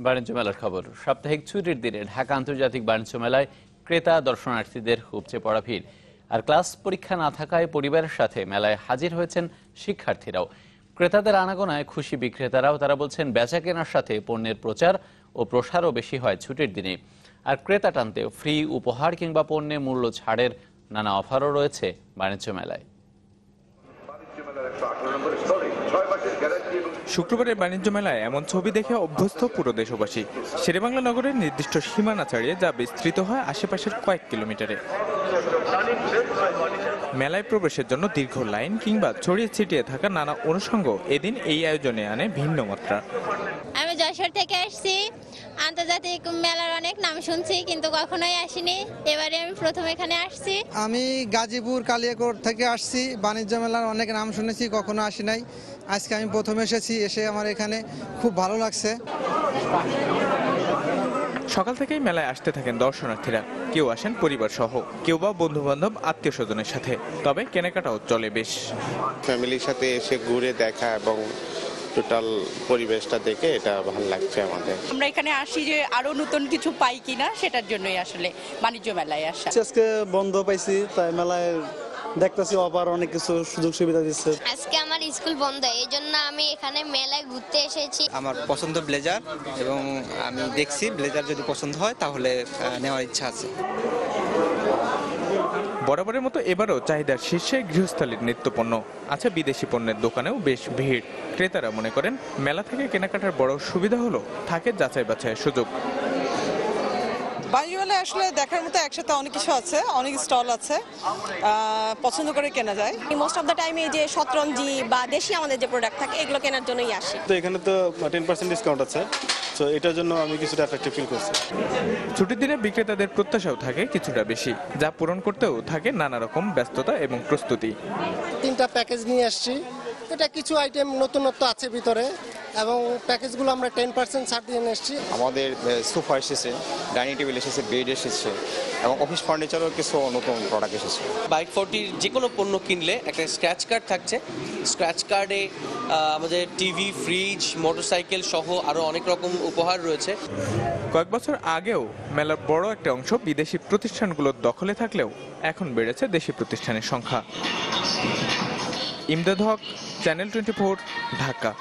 বাণিজ্য মেলার খবর। সাপ্তাহিক ছুটির দিনে ঢাকা আন্তর্জাতিক বাণিজ্য মেলায় ক্রেতা দর্শনার্থীদের উপচে পড়া ভিড়। আর ক্লাস পরীক্ষা না থাকায় পরিবারের সাথে মেলায় হাজির হয়েছেন শিক্ষার্থীরাও। ক্রেতাদের আনাগোনায় খুশি বিক্রেতারাও। তারা বলছেন বেচা কেনার সাথে পণ্যের প্রচার ও প্রসারও বেশি হয় ছুটির দিনে। আর ক্রেতা টানতে ফ্রি উপহার কিংবা পণ্যে মূল্য ছাড়ের নানা অফারও রয়েছে বাণিজ্য মেলায়। শুক্রবারের বাণিজ্য মেলায় এমন ছবি দেখে অভ্যস্ত পুরো দেশবাসী। শেরেবাংলা নগরের নির্দিষ্ট সীমানা ছাড়িয়ে যা বিস্তৃত হয় আশেপাশের কয়েক কিলোমিটারে। মেলায় প্রবেশের জন্য দীর্ঘ লাইন কিংবা ছড়িয়ে ছিটিয়ে থাকা নানা অনুষঙ্গ এদিন এই আয়োজনে আনে ভিন্ন মাত্রা। আমি যশোর থেকে আসছি। আন্তর্জাতিক মেলার অনেক নাম শুনছি, কিন্তু কখনোই আসিনি। এবারে আমি প্রথম এখানে আসছি। আমি গাজীপুর কালিয়াকোট থেকে আসছি। বাণিজ্য মেলার অনেক নাম শুনেছি, কখনো আসি নাই। আজকে আমি প্রথম এসেছি, এসে আমার এখানে খুব ভালো লাগছে। সকাল থেকেই মেলায় আসতে থাকেন দর্শনার্থীরা। কেউ আসেন পরিবার সহ, কেউ বা বন্ধু বান্ধব আত্মীয় স্বজনের সাথে। তবে কেনাকাটাও চলে বেশ। ফ্যামিলির সাথে এসে ঘুরে দেখা এবং টোটাল পরিবেশটা দেখে এটা ভালো লাগছে আমাদের। আমরা এখানে আসি যে আরো নতুন কিছু পাই কিনা সেটার জন্যই আসলে বাণিজ্য মেলায় আসা। আজকে বন্ধ পাইছি, তাই মেলায় দেখতেছি আবার অনেক কিছু সুযোগ সুবিধা দিচ্ছে। আজকে আমার স্কুল বন্ধ, এই জন্য আমি এখানে মেলায় ঘুরতে এসেছি। আমার পছন্দ ব্লেজার, এবং আমি দেখছি ব্লেজার যদি পছন্দ হয় তাহলে নেওয়ার ইচ্ছা আছে। বরাবরের মতো এবারও চাহিদার শীর্ষে গৃহস্থালির নিত্যপণ্য। আছে বিদেশি পণ্যের দোকানেও বেশ ভিড়। ক্রেতারা মনে করেন মেলা থেকে কেনাকাটার বড় সুবিধা হলো থাকে যাচাই বাছাইয়ের সুযোগ। বাণিজ্য মেলায় আসলে দেখার মতো একসাথে অনেক কিছু আছে, অনেক স্টল আছে, পছন্দ করে কেনা যায়। মোস্ট অফ দ্য টাইম এই যে শতরঞ্জি বা দেশি আমাদের যে প্রোডাক্ট থাকে এগুলো কেনার জন্যই আসি। তো এখানে তো 10% ডিসকাউন্ট আছে, তো এটার জন্য আমি কিছুটা অ্যাট্রাক্টিভ ফিল করছি। ছুটির দিনে বিক্রেতাদের প্রত্যাশাও থাকে কিছুটা বেশি, যা পূরণ করতেও থাকে নানা রকম ব্যস্ততা এবং প্রস্তুতি। 3টা প্যাকেজ নিয়ে আসছি। এটা কিছু আইটেম নতুনত্ব আছে ভিতরে, এবং প্যাকেজগুলো আমরা 10% ছাড় দিয়ে এসেছি। আমাদের সোফা এসেছে, ডাইনিং টেবিল এসেছে, বেড এসেছে, এবং অফিস ফার্নিচারও কিছু নতুন প্রোডাক্ট এসেছে। বাইক 40 যে কোনো পণ্য কিনলে একটা স্ক্র্যাচ কার্ড থাকছে। স্ক্র্যাচ কার্ডে আমাদের টিভি, ফ্রিজ, মোটরসাইকেল সহ আরও অনেক রকম উপহার রয়েছে। কয়েক বছর আগেও মেলার বড় একটা অংশ বিদেশি প্রতিষ্ঠানগুলোর দখলে থাকলেও এখন বেড়েছে দেশি প্রতিষ্ঠানের সংখ্যা। ইমদাদ হক, চ্যানেল 24, ঢাকা।